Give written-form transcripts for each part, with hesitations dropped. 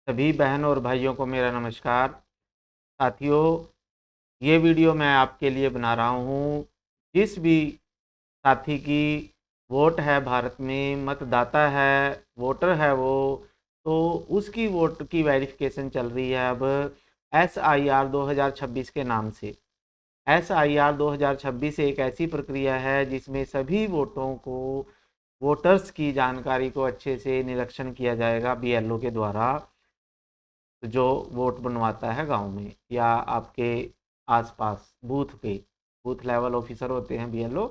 सभी बहन और भाइयों को मेरा नमस्कार। साथियों, ये वीडियो मैं आपके लिए बना रहा हूँ। जिस भी साथी की वोट है भारत में, मतदाता है, वोटर है वो, तो उसकी वोट की वेरिफिकेशन चल रही है अब SIR 2026 के नाम से। SIR 2026 एक ऐसी प्रक्रिया है जिसमें सभी वोटों को, वोटर्स की जानकारी को अच्छे से निरीक्षण किया जाएगा BLO के द्वारा, जो वोट बनवाता है गांव में या आपके आसपास बूथ लेवल ऑफिसर होते हैं BLO।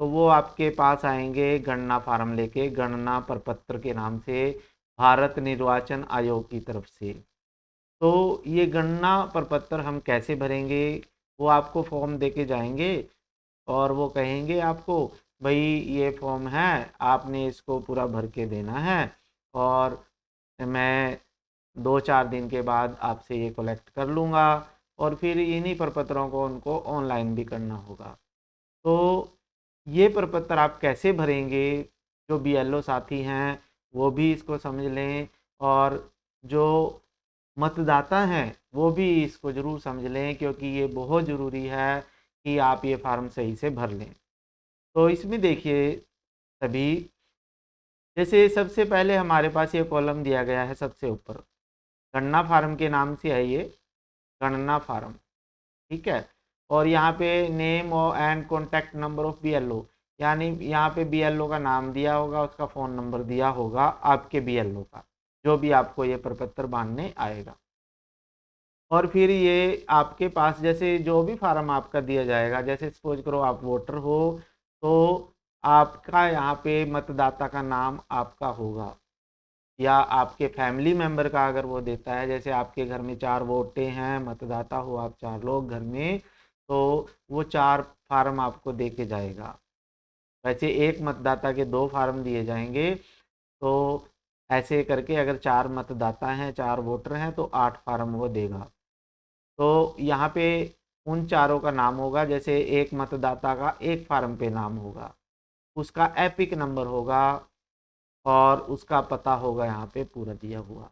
तो वो आपके पास आएंगे गणना फार्म लेके, गणना प्रपत्र के नाम से, भारत निर्वाचन आयोग की तरफ से। तो ये गणना प्रपत्र हम कैसे भरेंगे? वो आपको फॉर्म दे के जाएंगे और वो कहेंगे आपको, भाई ये फॉर्म है, आपने इसको पूरा भर के देना है और मैं 2-4 दिन के बाद आपसे ये कलेक्ट कर लूँगा। और फिर इन्हीं प्रपत्रों को उनको ऑनलाइन भी करना होगा। तो ये प्रपत्र आप कैसे भरेंगे, जो BLO साथी हैं वो भी इसको समझ लें, और जो मतदाता हैं वो भी इसको ज़रूर समझ लें, क्योंकि ये बहुत ज़रूरी है कि आप ये फार्म सही से भर लें। तो इसमें देखिए सभी, जैसे सबसे पहले हमारे पास ये कॉलम दिया गया है सबसे ऊपर, गणना फार्म के नाम से है ये, गणना फार्म। ठीक है। और यहाँ पे नेम और and contact number of BLO, यानी यहाँ पे BLO का नाम दिया होगा, उसका फ़ोन नंबर दिया होगा आपके BLO का, जो भी आपको ये प्रपत्र बांधने आएगा। और फिर ये आपके पास जैसे जो भी फार्म आपका दिया जाएगा, जैसे सपोज करो आप वोटर हो, तो आपका यहाँ पे मतदाता का नाम आपका होगा, या आपके फैमिली मेंबर का अगर वो देता है, जैसे आपके घर में 4 वोटें हैं, मतदाता हो आप 4 लोग घर में, तो वो 4 फार्म आपको दे के जाएगा। वैसे एक मतदाता के 2 फार्म दिए जाएंगे, तो ऐसे करके अगर 4 मतदाता हैं, 4 वोटर हैं, तो 8 फार्म वो देगा। तो यहाँ पे उन चारों का नाम होगा, जैसे एक मतदाता का एक फार्म पे नाम होगा, उसका एपिक नंबर होगा और उसका पता होगा यहाँ पे पूरा दिया हुआ।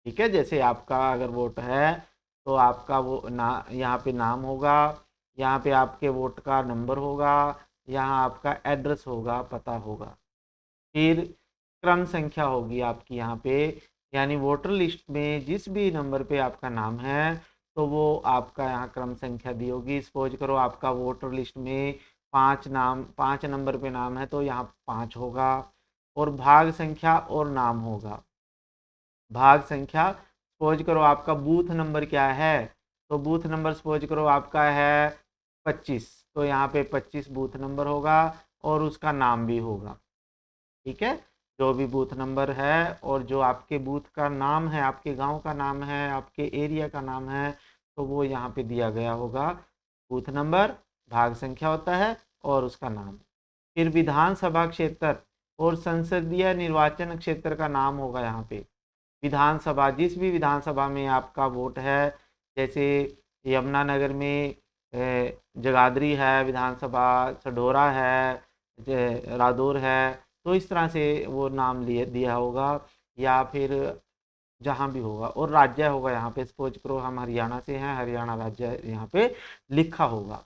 ठीक है। जैसे आपका अगर वोट है तो आपका वो यहाँ पे नाम होगा, यहाँ पे आपके वोट का नंबर होगा, यहाँ आपका एड्रेस होगा, पता होगा। फिर क्रम संख्या होगी आपकी यहाँ पे, यानी वोटर लिस्ट में जिस भी नंबर पे आपका नाम है, तो वो आपका यहाँ क्रम संख्या दी होगी। सपोज करो आपका वोटर लिस्ट में 5 नंबर पे नाम है, तो यहाँ 5 होगा। और भाग संख्या और नाम होगा। भाग संख्या, सपोज करो आपका बूथ नंबर क्या है, तो बूथ नंबर सपोज करो आपका है 25, तो यहाँ पे 25 बूथ नंबर होगा और उसका नाम भी होगा। ठीक है। जो भी बूथ नंबर है और जो आपके बूथ का नाम है, आपके गांव का नाम है, आपके एरिया का नाम है, तो वो यहाँ पे दिया गया होगा। बूथ नंबर, भाग संख्या होता है और उसका नाम। फिर विधानसभा क्षेत्र और संसदीय निर्वाचन क्षेत्र का नाम होगा यहाँ पे। विधानसभा, जिस भी विधानसभा में आपका वोट है, जैसे यमुनानगर में जगाधरी है विधानसभा, सढौरा है, रादौर है, तो इस तरह से वो नाम लिए दिया होगा, या फिर जहाँ भी होगा। और राज्य होगा यहाँ पे, सपोज करो हम हरियाणा से हैं, हरियाणा राज्य यहाँ पे लिखा होगा।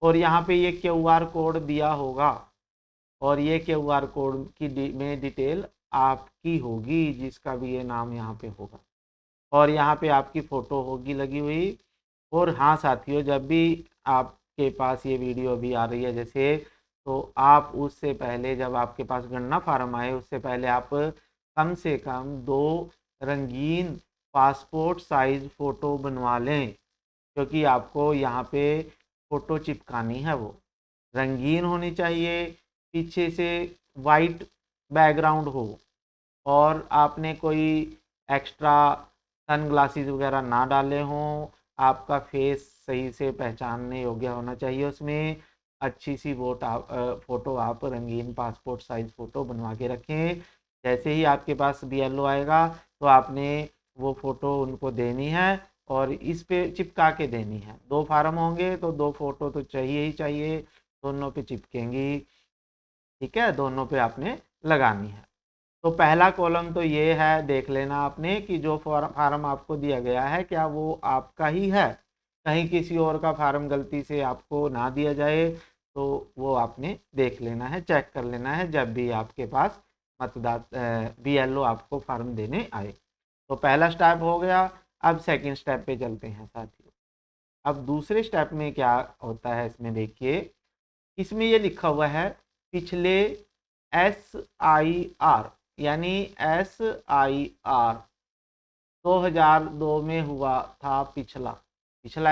और यहाँ पे ये QR कोड दिया होगा, और ये QR कोड की में डिटेल आपकी होगी, जिसका भी ये नाम यहाँ पे होगा, और यहाँ पे आपकी फ़ोटो होगी लगी हुई। और हाँ साथियों, जब भी आपके पास ये वीडियो अभी आ रही है जैसे, तो आप उससे पहले, जब आपके पास गणना फार्म आए उससे पहले आप कम से कम 2 रंगीन पासपोर्ट साइज फ़ोटो बनवा लें, क्योंकि आपको यहाँ पे फ़ोटो चिपकानी है। वो रंगीन होनी चाहिए, पीछे से वाइट बैकग्राउंड हो, और आपने कोई एक्स्ट्रा सन ग्लासेस वगैरह ना डाले हों। आपका फेस सही से पहचानने योग्य होना चाहिए उसमें। अच्छी सी फ़ोटो आप रंगीन पासपोर्ट साइज़ फ़ोटो बनवा के रखें। जैसे ही आपके पास BLO आएगा, तो आपने वो फ़ोटो उनको देनी है और इस पे चिपका के देनी है। 2 फार्म होंगे तो 2 फ़ोटो तो चाहिए ही चाहिए, दोनों पे चिपकेंगी। ठीक है, दोनों पे आपने लगानी है। तो पहला कॉलम तो ये है, देख लेना आपने कि जो फार्म आपको दिया गया है क्या वो आपका ही है, कहीं किसी और का फार्म गलती से आपको ना दिया जाए तो वो आपने देख लेना है, चेक कर लेना है जब भी आपके पास मतदाता बीएलओ आपको फार्म देने आए। तो पहला स्टेप हो गया। अब सेकंड स्टेप पे चलते हैं साथियों। अब दूसरे स्टेप में क्या होता है, इसमें देखिए, इसमें ये लिखा हुआ है पिछले SIR, यानी SIR 2002 में हुआ था। पिछला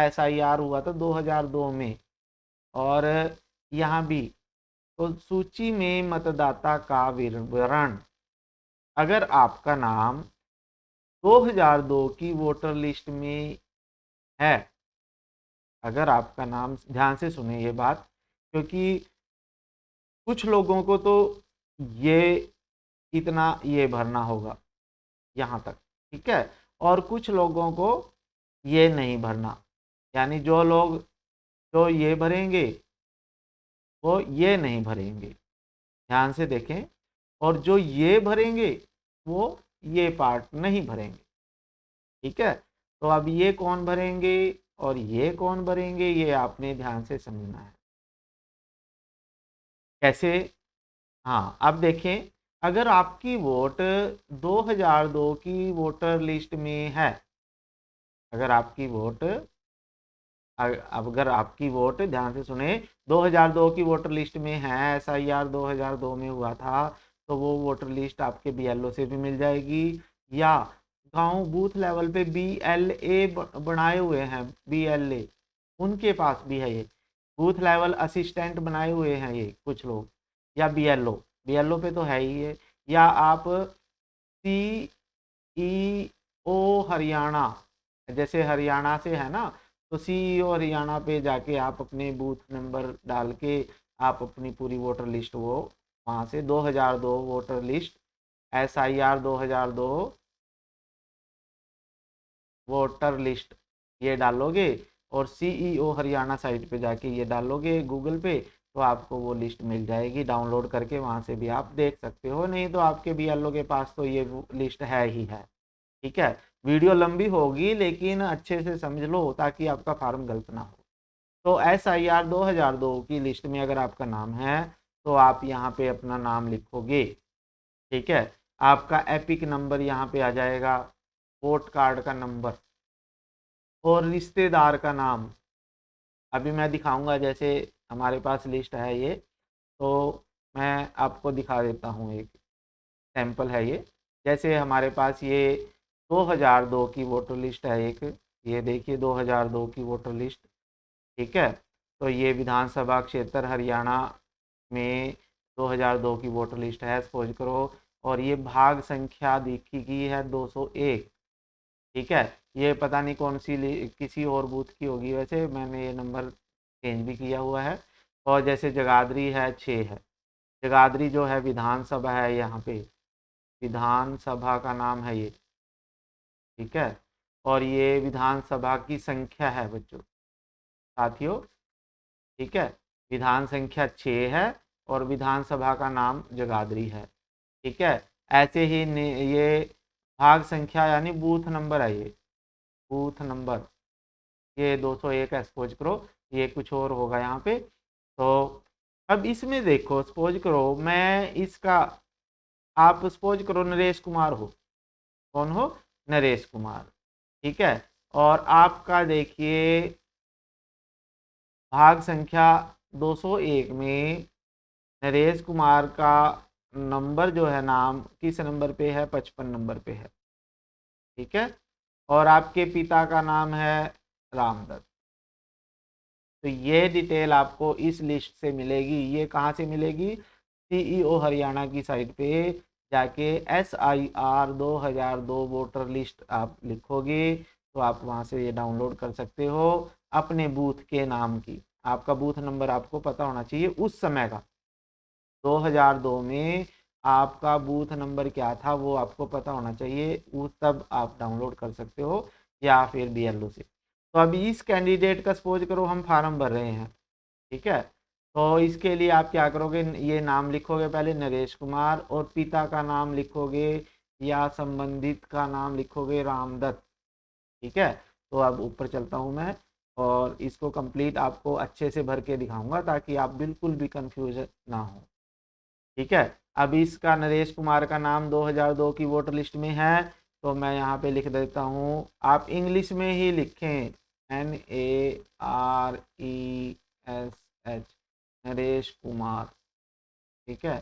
SIR हुआ था 2002 में। और यहाँ भी तो सूची में मतदाता का विवरण, अगर आपका नाम 2002 की वोटर लिस्ट में है, अगर आपका नाम, ध्यान से सुने ये बात, क्योंकि कुछ लोगों को तो ये इतना ये भरना होगा यहाँ तक, ठीक है, और कुछ लोगों को ये नहीं भरना, यानी जो लोग जो ये भरेंगे वो ये नहीं भरेंगे, ध्यान से देखें, और जो ये भरेंगे वो ये पार्ट नहीं भरेंगे, ठीक है। तो अब ये कौन भरेंगे और ये कौन भरेंगे, ये आपने ध्यान से समझना है। कैसे? हाँ, अब देखें, अगर आपकी वोट 2002 की वोटर लिस्ट में है, अगर आपकी वोट अगर आपकी वोट, ध्यान से सुने, 2002 की वोटर लिस्ट में है, SIR 2002 में हुआ था, तो वो वोटर लिस्ट आपके BLO से भी मिल जाएगी, या गांव बूथ लेवल पे BLA बनाए हुए हैं, BLA उनके पास भी है ये, बूथ लेवल असिस्टेंट बनाए हुए हैं ये कुछ लोग, या BLO पे तो है ही है, या आप CEO हरियाणा, जैसे हरियाणा से है ना, तो CEO हरियाणा पे जाके आप अपने बूथ नंबर डाल के आप अपनी पूरी वोटर लिस्ट, वो वहाँ से 2002 voter list, SIR 2002 voter list ये डालोगे, और CEO हरियाणा साइट पे जाके ये डालोगे गूगल पे, तो आपको वो लिस्ट मिल जाएगी, डाउनलोड करके वहाँ से भी आप देख सकते हो, नहीं तो आपके BLO के पास तो ये लिस्ट है ही है, ठीक है। वीडियो लंबी होगी लेकिन अच्छे से समझ लो ताकि आपका फार्म गलत ना हो। तो SIR 2002 की लिस्ट में अगर आपका नाम है तो आप यहाँ पे अपना नाम लिखोगे, ठीक है। आपका एपिक नंबर यहाँ पे आ जाएगा, वोट कार्ड का नंबर, और रिश्तेदार का नाम। अभी मैं दिखाऊंगा, जैसे हमारे पास लिस्ट है ये, तो मैं आपको दिखा देता हूँ, एक सैंपल है ये। जैसे हमारे पास ये 2002 की वोटर लिस्ट है एक, ये देखिए 2002 की वोटर लिस्ट, ठीक है। तो ये विधानसभा क्षेत्र हरियाणा में 2002 की वोटर लिस्ट है, सपोज करो, और ये भाग संख्या देखी गई है 201, ठीक है। ये पता नहीं कौन सी किसी और बूथ की होगी, वैसे मैंने ये नंबर चेंज भी किया हुआ है। और जैसे जगाधरी है 6 है, जगाधरी जो है विधानसभा है, यहाँ पे विधानसभा का नाम है ये, ठीक है। और ये विधानसभा की संख्या है बच्चों, साथियों, ठीक है, विधान संख्या 6 है, और विधानसभा का नाम जगाधरी है, ठीक है। ऐसे ही ये भाग संख्या यानी बूथ नंबर है, ये बूथ नंबर ये 201 है, सपोज करो, ये कुछ और होगा यहाँ पे। तो अब इसमें देखो, सपोज करो मैं इसका, आप सपोज करो नरेश कुमार हो, कौन हो? नरेश कुमार, ठीक है। और आपका देखिए भाग संख्या 201 में नरेश कुमार का नंबर जो है, नाम किस नंबर पे है? 55 नंबर पे है, ठीक है। और आपके पिता का नाम है रामदत्त। तो ये डिटेल आपको इस लिस्ट से मिलेगी। ये कहाँ से मिलेगी? CEO हरियाणा की साइट पे जाके SIR 2002 वोटर लिस्ट आप लिखोगे तो आप वहाँ से ये डाउनलोड कर सकते हो अपने बूथ के नाम की। आपका बूथ नंबर आपको पता होना चाहिए उस समय का, 2002 में आपका बूथ नंबर क्या था वो आपको पता होना चाहिए, उस तब आप डाउनलोड कर सकते हो, या फिर BLO से। तो अभी इस कैंडिडेट का सपोज करो हम फार्म भर रहे हैं, ठीक है। तो इसके लिए आप क्या करोगे, ये नाम लिखोगे पहले नरेश कुमार, और पिता का नाम लिखोगे या संबंधित का नाम लिखोगे रामदत्त। ठीक है, तो अब ऊपर चलता हूँ मैं और इसको कंप्लीट आपको अच्छे से भर के दिखाऊंगा ताकि आप बिल्कुल भी कंफ्यूज ना हो। ठीक है, अब इसका नरेश कुमार का नाम 2002 की वोटर लिस्ट में है, तो मैं यहाँ पे लिख देता हूँ। आप इंग्लिश में ही लिखें, NARESH, नरेश कुमार। ठीक है,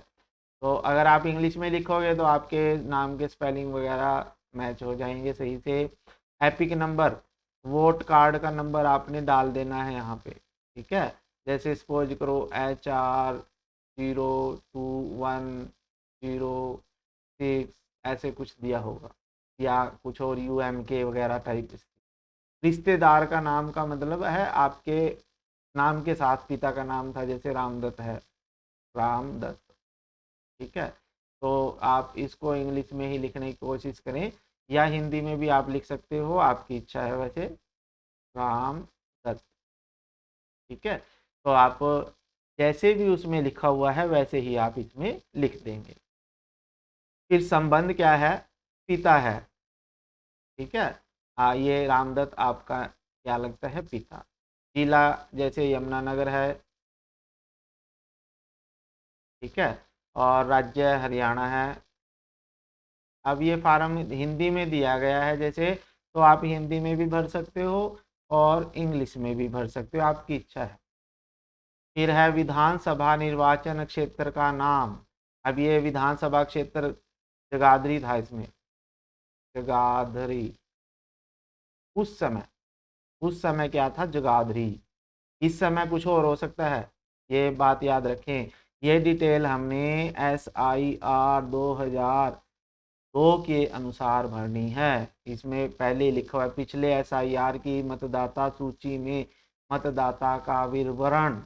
तो अगर आप इंग्लिश में लिखोगे तो आपके नाम के स्पेलिंग वगैरह मैच हो जाएंगे सही से। एपिक नंबर, वोट कार्ड का नंबर आपने डाल देना है यहाँ पे। ठीक है, जैसे सपोज करो HR021006 ऐसे कुछ दिया होगा, या कुछ और UMK वगैरह टाइप। रिश्तेदार का नाम का मतलब है आपके नाम के साथ पिता का नाम था, जैसे रामदत्त है, रामदत्त। ठीक है, तो आप इसको इंग्लिश में ही लिखने की कोशिश करें, या हिंदी में भी आप लिख सकते हो, आपकी इच्छा है वैसे, रामदत्त। ठीक है, तो आप जैसे भी उसमें लिखा हुआ है वैसे ही आप इसमें लिख देंगे। फिर संबंध क्या है, पिता है। ठीक है, ये रामदत्त आपका क्या लगता है, पिता। जिला जैसे यमुनानगर है। ठीक है, और राज्य हरियाणा है। अब ये फार्म हिंदी में दिया गया है जैसे, तो आप हिंदी में भी भर सकते हो और इंग्लिश में भी भर सकते हो, आपकी इच्छा है। फिर है विधानसभा निर्वाचन क्षेत्र का नाम। अब ये विधानसभा क्षेत्र जगाधरी था, इसमें जगाधरी। उस समय क्या था, जगाधरी। इस समय कुछ और हो सकता है, ये बात याद रखें। ये डिटेल हमने SIR 2002 के अनुसार भरनी है। इसमें पहले लिखा हुआ है पिछले SIR की मतदाता सूची में मतदाता का विवरण,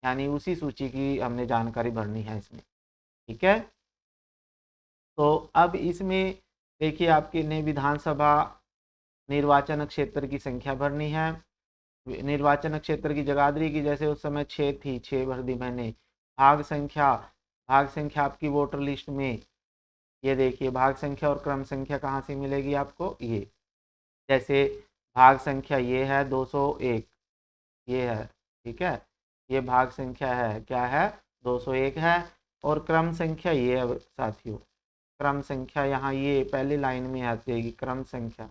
यानी उसी सूची की हमने जानकारी भरनी है इसमें। ठीक है, तो अब इसमें देखिए आपके ने विधानसभा निर्वाचन क्षेत्र की संख्या भरनी है। निर्वाचन क्षेत्र की जगाधरी की जैसे उस समय 6 थी, 6 भर दी मैंने। भाग संख्या आपकी वोटर लिस्ट में, ये देखिए भाग संख्या और क्रम संख्या कहाँ से मिलेगी आपको, ये जैसे भाग संख्या ये है 201, ये है। ठीक है, ये भाग संख्या है, क्या है, 201 है। और क्रम संख्या ये है साथियों, क्रम संख्या यहाँ ये पहली लाइन में आ जाएगी, क्रम संख्या।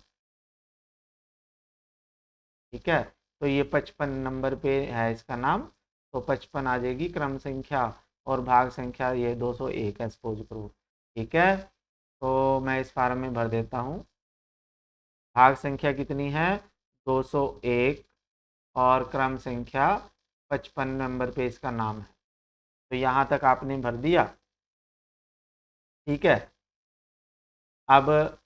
ठीक है, तो ये 55 नंबर पे है इसका नाम, तो 55 आ जाएगी क्रम संख्या, और भाग संख्या ये 201 है सपोज करो। ठीक है, तो मैं इस फार्म में भर देता हूँ। भाग संख्या कितनी है, 201, और क्रम संख्या 55 नंबर पे इसका नाम है। तो यहाँ तक आपने भर दिया। ठीक है, अब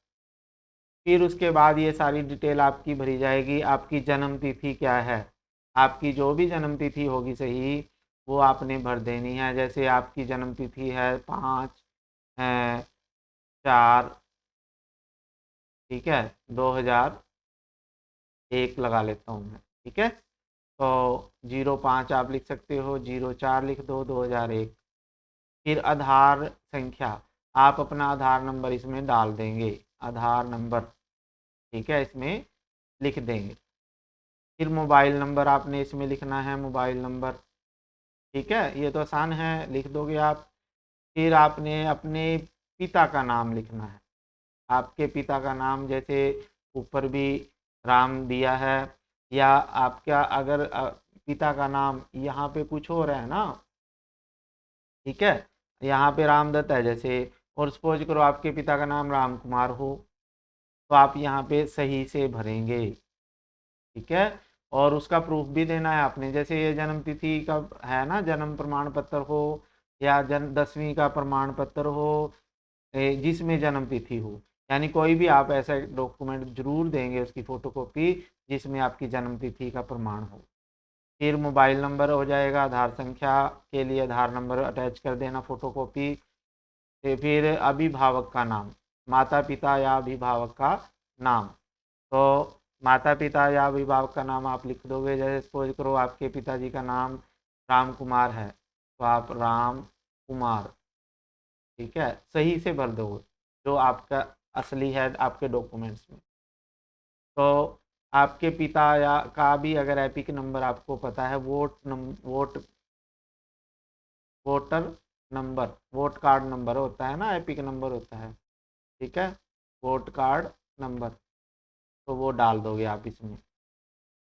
फिर उसके बाद ये सारी डिटेल आपकी भरी जाएगी। आपकी जन्म तिथि क्या है, आपकी जो भी जन्म तिथि होगी सही, वो आपने भर देनी है। जैसे आपकी जन्म तिथि है 5/4, ठीक है, 2001 लगा लेता हूँ मैं। ठीक है, तो 05 आप लिख सकते हो, 04 लिख दो, 2001। फिर आधार संख्या, आप अपना आधार नंबर इसमें डाल देंगे, आधार नंबर। ठीक है, इसमें लिख देंगे। फिर मोबाइल नंबर आपने इसमें लिखना है, मोबाइल नंबर। ठीक है, ये तो आसान है, लिख दोगे आप। फिर आपने अपने पिता का नाम लिखना है, आपके पिता का नाम, जैसे ऊपर भी राम दिया है, या आपका अगर पिता का नाम यहाँ पे कुछ और है ना, ठीक है, यहाँ पे रामदत्त है जैसे, और सपोज करो आपके पिता का नाम राम कुमार हो, तो आप यहाँ पे सही से भरेंगे। ठीक है, और उसका प्रूफ भी देना है आपने, जैसे ये जन्म तिथि का है ना, जन्म प्रमाण पत्र हो, या 10वीं का प्रमाण पत्र हो, जिसमें जन्म तिथि हो, यानी कोई भी आप ऐसा डॉक्यूमेंट जरूर देंगे उसकी फोटोकॉपी जिसमें आपकी जन्म तिथि का प्रमाण हो। फिर मोबाइल नंबर हो जाएगा, आधार संख्या के लिए आधार नंबर अटैच कर देना फोटोकॉपी। फिर अभिभावक का नाम, माता पिता या अभिभावक का नाम, तो माता पिता या अभिभावक का नाम आप लिख दोगे। जैसे सपोज करो आपके पिताजी का नाम राम कुमार है तो आप राम कुमार, ठीक है, सही से भर दो जो आपका असली है आपके डॉक्यूमेंट्स में। तो आपके पिता या का भी अगर एपिक नंबर आपको पता है, voter number, vote card number होता है ना, एपिक नंबर होता है, ठीक है, वोट कार्ड नंबर, तो वो डाल दोगे आप इसमें।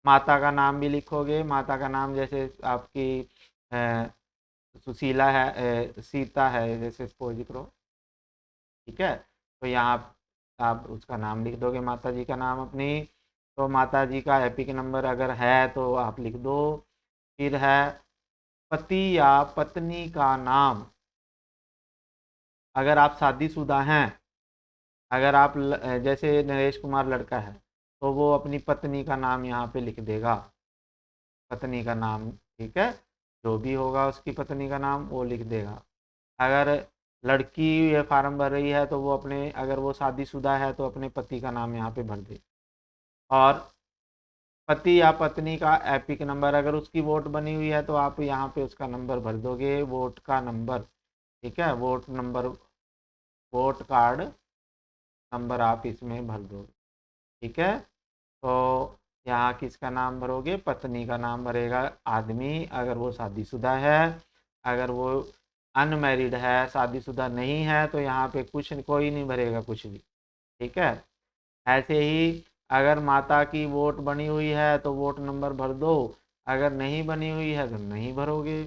माता का नाम भी लिखोगे, माता का नाम जैसे आपकी अ, सुशीला है, सीता है जैसे सपोज करो, ठीक है, तो यहाँ आप उसका नाम लिख दोगे, माता जी का नाम अपनी। तो माता जी का एपिक नंबर अगर है तो आप लिख दो। फिर है पति या पत्नी का नाम, अगर आप शादीशुदा हैं, अगर आप जैसे नरेश कुमार लड़का है तो वो अपनी पत्नी का नाम यहाँ पे लिख देगा, पत्नी का नाम, ठीक है, जो भी होगा उसकी पत्नी का नाम वो लिख देगा। अगर लड़की ये फार्म भर रही है तो वो अपने, अगर वो शादीशुदा है तो अपने पति का नाम यहाँ पे भर दे। और पति या पत्नी का एपिक नंबर, अगर उसकी वोट बनी हुई है तो आप यहाँ पे उसका नंबर भर दोगे, वोट का नंबर, ठीक है, vote number, vote card number आप इसमें भर दोगे, ठीक है। तो यहाँ किसका नाम भरोगे, पत्नी का नाम भरेगा आदमी, अगर वो शादीशुदा है। अगर वो अनमैरिड है, शादीशुदा नहीं है, तो यहाँ पे कुछ कोई नहीं भरेगा कुछ भी, ठीक है। ऐसे ही अगर माता की वोट बनी हुई है तो वोट नंबर भर दो, अगर नहीं बनी हुई है तो नहीं भरोगे,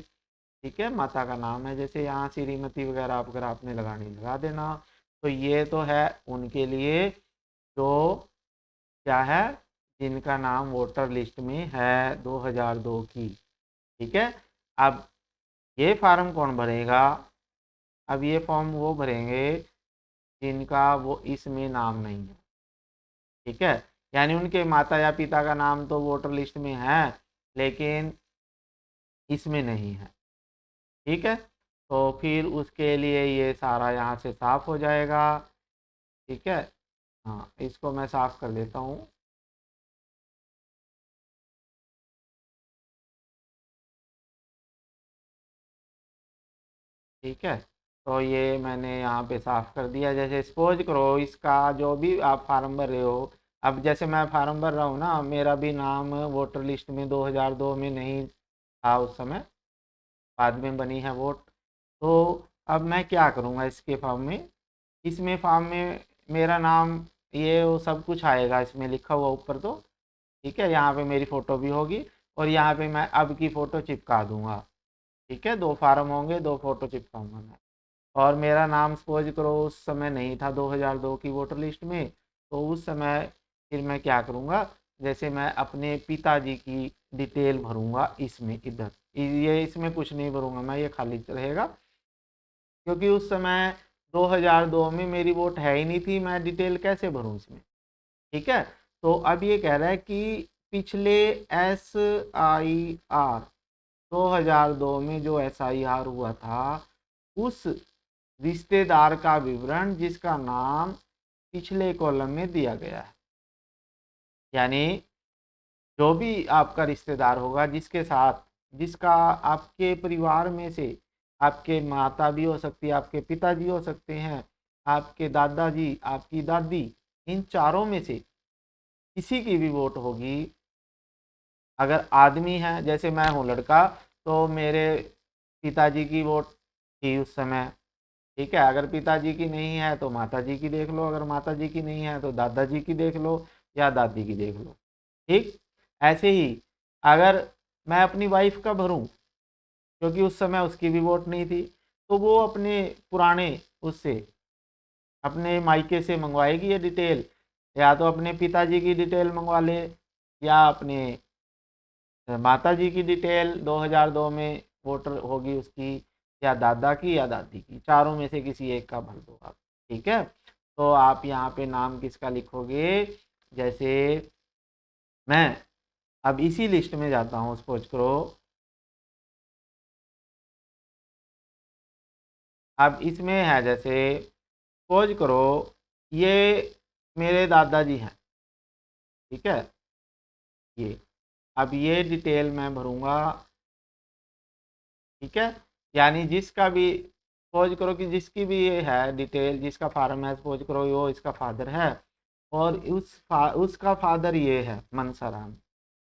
ठीक है। माता का नाम है जैसे यहाँ श्रीमती वगैरह अगर आपने लगानी लगा देना। तो ये तो है उनके लिए जो क्या है, जिनका नाम वोटर लिस्ट में है 2002 की, ठीक है। अब ये फार्म कौन भरेगा, अब ये फॉर्म वो भरेंगे जिनका वो इसमें नाम नहीं है, ठीक है, यानी उनके माता या पिता का नाम तो वोटर लिस्ट में है लेकिन इसमें नहीं है, ठीक है। तो फिर उसके लिए ये सारा यहाँ से साफ हो जाएगा, ठीक है। हाँ, इसको मैं साफ कर देता हूँ। ठीक है, तो ये मैंने यहाँ पे साफ कर दिया। जैसे सपोज करो इसका जो भी आप फार्म भर रहे हो, अब जैसे मैं फार्म भर रहा हूँ ना, मेरा भी नाम वोटर लिस्ट में 2002 में नहीं था उस समय, बाद में बनी है वोट। तो अब मैं क्या करूँगा इसके फॉर्म में, इसमें फॉर्म में मेरा नाम ये वो सब कुछ आएगा इसमें लिखा हुआ ऊपर, तो ठीक है, यहाँ पे मेरी फ़ोटो भी होगी और यहाँ पे मैं अब की फ़ोटो चिपका दूंगा, ठीक है, दो फार्म होंगे, दो फोटो चिपकाऊंगा मैं। और मेरा नाम सपोज करो उस समय नहीं था 2002 की वोटर लिस्ट में, तो उस समय फिर मैं क्या करूँगा, जैसे मैं अपने पिताजी की डिटेल भरूँगा इसमें, इधर ये इसमें कुछ नहीं भरूँगा मैं, ये खाली रहेगा, क्योंकि उस समय 2002 में मेरी वोट है ही नहीं थी, मैं डिटेल कैसे भरूँ इसमें, ठीक है। तो अब ये कह रहा है कि पिछले SIR 2002 में जो SIR हुआ था, उस रिश्तेदार का विवरण जिसका नाम पिछले कॉलम में दिया गया है, यानी जो भी आपका रिश्तेदार होगा जिसके साथ, जिसका आपके परिवार में से, आपके माता भी हो सकती है, आपके पिताजी हो सकते हैं, आपके दादाजी, आपकी दादी, इन चारों में से किसी की भी वोट होगी। अगर आदमी है, जैसे मैं हूँ लड़का, तो मेरे पिताजी की वोट थी उस समय, ठीक है। अगर पिताजी की नहीं है तो माता जी की देख लो, अगर माता जी की नहीं है तो दादाजी की देख लो या दादी की देख लो, ठीक। ऐसे ही अगर मैं अपनी वाइफ का भरूं, क्योंकि उस समय उसकी भी वोट नहीं थी, तो वो अपने पुराने उससे, अपने मायके से मंगवाएगी ये डिटेल, या तो अपने पिताजी की डिटेल मंगवा ले, या अपने माता जी की डिटेल 2002 में वोटर होगी उसकी, या दादा की या दादी की, चारों में से किसी एक का भर दो आप, ठीक है। तो आप यहाँ पे नाम किसका लिखोगे, जैसे मैं अब इसी लिस्ट में जाता हूँ, सपोज करो अब इसमें है, जैसे सपोज करो ये मेरे दादाजी हैं, ठीक है, ये अब ये डिटेल मैं भरूंगा ठीक है, यानी जिसका भी सपोज करो कि जिसकी भी ये है डिटेल, जिसका फार्म है, सपोज करो वो इसका फादर है और उसका फादर ये है मनसाराम,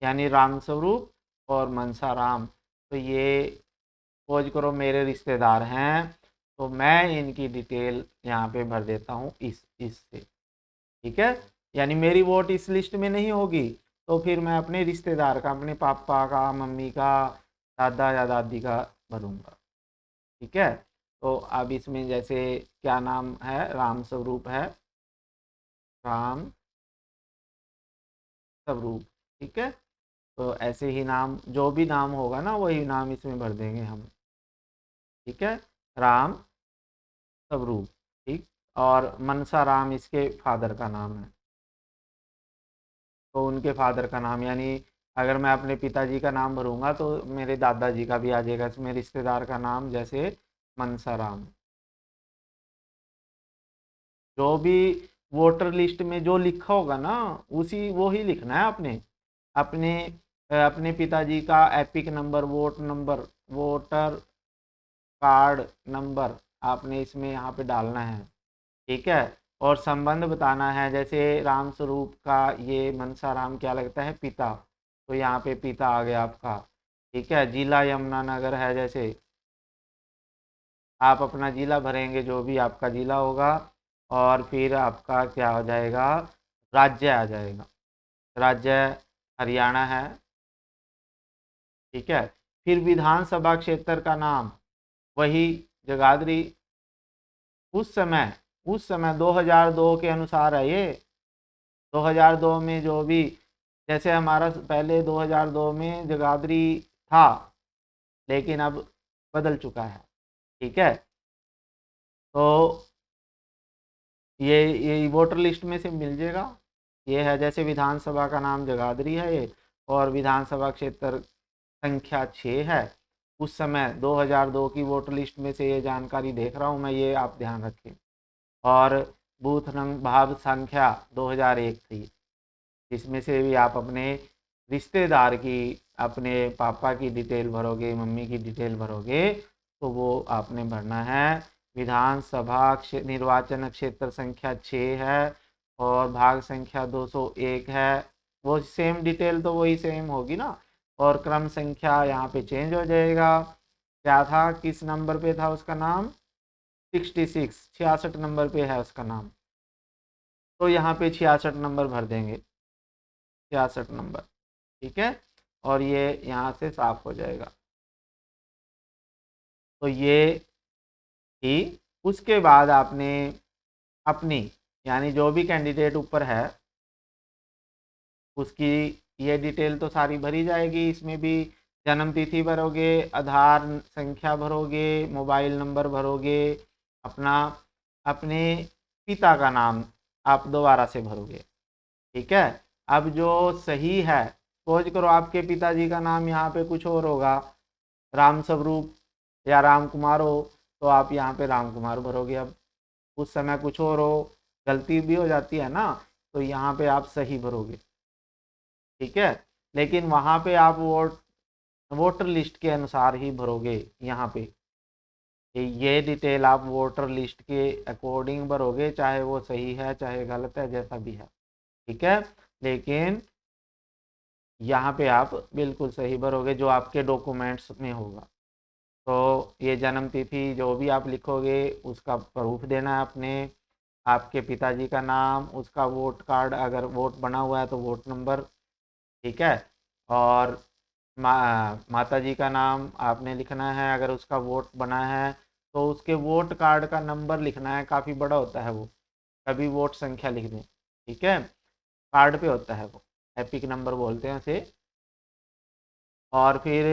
यानी राम स्वरूप और मनसाराम। तो ये सपोज करो मेरे रिश्तेदार हैं, तो मैं इनकी डिटेल यहाँ पे भर देता हूँ इससे। ठीक है, यानी मेरी वोट इस लिस्ट में नहीं होगी, तो फिर मैं अपने रिश्तेदार का, अपने पापा का, मम्मी का, दादा या दादी का भरूंगा। ठीक है, तो अब इसमें जैसे क्या नाम है, राम स्वरूप है, राम स्वरूप। ठीक है, तो ऐसे ही नाम, जो भी नाम होगा ना वही नाम इसमें भर देंगे हम। ठीक है, राम स्वरूप। ठीक, और मनसा राम इसके फादर का नाम है, तो उनके फादर का नाम, यानी अगर मैं अपने पिताजी का नाम भरूंगा तो मेरे दादाजी का भी आ जाएगा इसमें, रिश्तेदार का नाम जैसे मनसा राम। जो भी वोटर लिस्ट में जो लिखा होगा ना, उसी वो ही लिखना है आपने। अपने अपने पिताजी का epic number, vote number, voter card number आपने इसमें यहाँ पे डालना है। ठीक है, और संबंध बताना है, जैसे राम स्वरूप का ये मनसा राम क्या लगता है, पिता, तो यहाँ पे पिता आ गया आपका। ठीक है, जिला यमुनानगर है, जैसे आप अपना जिला भरेंगे जो भी आपका जिला होगा, और फिर आपका क्या हो जाएगा, राज्य आ जाएगा, राज्य हरियाणा है। ठीक है, फिर विधानसभा क्षेत्र का नाम वही जगाधरी, उस समय 2002 के अनुसार है ये। 2002 में जो भी, जैसे हमारा पहले 2002 में जगाधरी था, लेकिन अब बदल चुका है। ठीक है, तो ये वोटर लिस्ट में से मिल जाएगा। ये है, जैसे विधानसभा का नाम जगाधरी है ये, और विधानसभा क्षेत्र संख्या 6 है। उस समय 2002 की वोटर लिस्ट में से ये जानकारी देख रहा हूँ मैं, ये आप ध्यान रखें। और बूथ नंबर भाव संख्या 2001 थी, जिसमें से भी आप अपने रिश्तेदार की, अपने पापा की डिटेल भरोगे, मम्मी की डिटेल भरोगे, तो वो आपने भरना है। विधानसभा निर्वाचन क्षेत्र संख्या 6 है और भाग संख्या 201 है, वो सेम डिटेल तो वही सेम होगी ना, और क्रम संख्या यहाँ पे चेंज हो जाएगा। क्या था, किस नंबर पे था उसका नाम, 66, 66 नंबर पे है उसका नाम, तो यहाँ पे 66 नंबर भर देंगे, 66 नंबर। ठीक है, और ये यहाँ से साफ हो जाएगा। तो ये थी। उसके बाद आपने अपनी, यानी जो भी कैंडिडेट ऊपर है उसकी ये डिटेल तो सारी भरी जाएगी, इसमें भी जन्म तिथि भरोगे, आधार संख्या भरोगे, मोबाइल नंबर भरोगे, अपना अपने पिता का नाम आप दोबारा से भरोगे। ठीक है, अब जो सही है, सपोज करो आपके पिताजी का नाम यहाँ पे कुछ और होगा, राम स्वरूप या राम कुमार हो, तो आप यहाँ पे राम कुमार भरोगे। अब उस समय कुछ और हो, गलती भी हो जाती है ना, तो यहाँ पे आप सही भरोगे। ठीक है, लेकिन वहाँ पे आप वोटर लिस्ट के अनुसार ही भरोगे। यहाँ पे ये डिटेल आप वोटर लिस्ट के अकॉर्डिंग भरोगे, चाहे वो सही है चाहे गलत है, जैसा भी है। ठीक है, लेकिन यहाँ पे आप बिल्कुल सही भरोगे जो आपके डॉक्यूमेंट्स में होगा। तो ये जन्म तिथि जो भी आप लिखोगे उसका प्रूफ देना है अपने, आपके पिताजी का नाम, उसका वोट कार्ड अगर वोट बना हुआ है तो वोट नंबर। ठीक है, और माता जी का नाम आपने लिखना है, अगर उसका वोट बना है तो उसके वोट कार्ड का नंबर लिखना है, काफ़ी बड़ा होता है वो, कभी वोट संख्या लिख दें। ठीक है, कार्ड पे होता है वो, एपिक नंबर बोलते हैं उसे। और फिर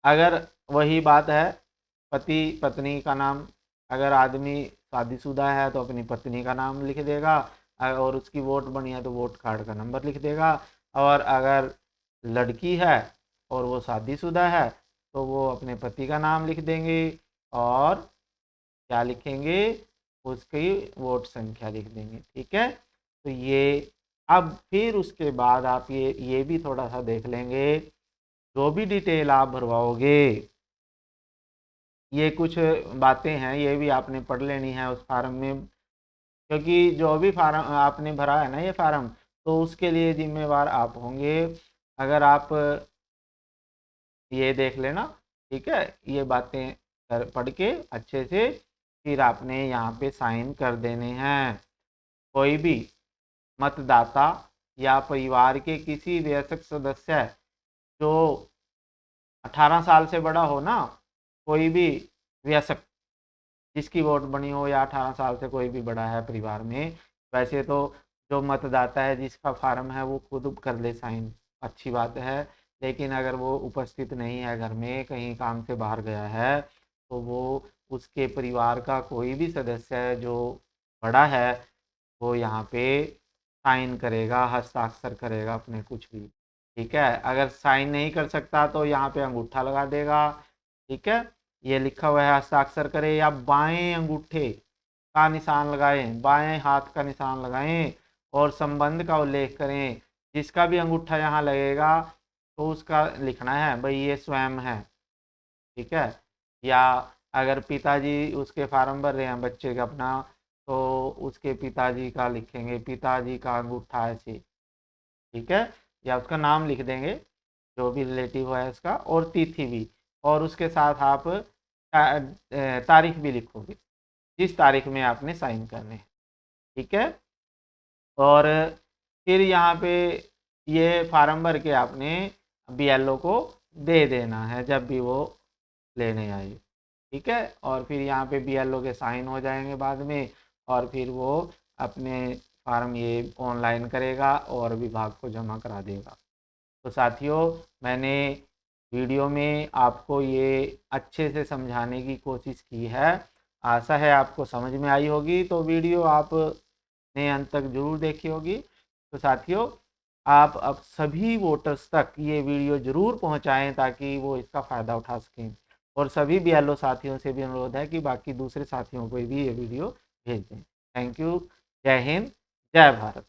अगर वही बात है, पति पत्नी का नाम, अगर आदमी शादीशुदा है तो अपनी पत्नी का नाम लिख देगा, और उसकी वोट बनी है तो वोट कार्ड का नंबर लिख देगा। और अगर लड़की है और वो शादीशुदा है तो वो अपने पति का नाम लिख देंगे, और क्या लिखेंगे, उसकी वोट संख्या लिख देंगे। ठीक है, तो ये, अब फिर उसके बाद आप ये भी थोड़ा सा देख लेंगे, जो भी डिटेल आप भरवाओगे ये कुछ बातें हैं, ये भी आपने पढ़ लेनी है उस फार्म में, क्योंकि जो भी फार्म आपने भरा है ना ये फार्म, तो उसके लिए जिम्मेवार आप होंगे। अगर आप ये देख लेना, ठीक है, ये बातें पढ़ के अच्छे से फिर आपने यहाँ पे साइन कर देने हैं। कोई भी मतदाता या परिवार के किसी वयस्क सदस्य जो 18 साल से बड़ा हो ना, कोई भी वयस्क जिसकी वोट बनी हो या 18 साल से कोई भी बड़ा है परिवार में, वैसे तो जो मतदाता है जिसका फार्म है वो खुद कर ले साइन, अच्छी बात है। लेकिन अगर वो उपस्थित नहीं है घर में, कहीं काम से बाहर गया है, तो वो उसके परिवार का कोई भी सदस्य है जो बड़ा है, वो यहाँ पे साइन करेगा, हस्ताक्षर करेगा अपने कुछ भी। ठीक है, अगर साइन नहीं कर सकता तो यहाँ पे अंगूठा लगा देगा। ठीक है, ये लिखा हुआ है हस्ताक्षर करे, या बाएं अंगूठे का निशान लगाएं, बाएं हाथ का निशान लगाएं और संबंध का उल्लेख करें। जिसका भी अंगूठा यहाँ लगेगा तो उसका लिखना है भाई ये स्वयं है। ठीक है, या अगर पिताजी उसके फार्म भर रहे हैं बच्चे का अपना, तो उसके पिताजी का लिखेंगे, पिताजी का अंगूठा ऐसे। ठीक है, या उसका नाम लिख देंगे जो भी रिलेटिव है उसका, और तिथि भी, और उसके साथ आप तारीख भी लिखोगे जिस तारीख में आपने साइन करने हैं। ठीक है, और फिर यहाँ पे ये फार्म भर के आपने बीएलओ को दे देना है जब भी वो लेने आए। ठीक है, और फिर यहाँ पे बीएलओ के साइन हो जाएंगे बाद में, और फिर वो अपने फार्म ये ऑनलाइन करेगा और विभाग को जमा करा देगा। तो साथियों, मैंने वीडियो में आपको ये अच्छे से समझाने की कोशिश की है। आशा है आपको समझ में आई होगी, तो वीडियो आपने अंत तक जरूर देखी होगी। तो साथियों, आप अब सभी वोटर्स तक ये वीडियो जरूर पहुंचाएं ताकि वो इसका फ़ायदा उठा सकें, और सभी बीएलओ साथियों से भी अनुरोध है कि बाकी दूसरे साथियों को भी ये वीडियो भेज दें। Thank you. जय हिंद, जय भारत।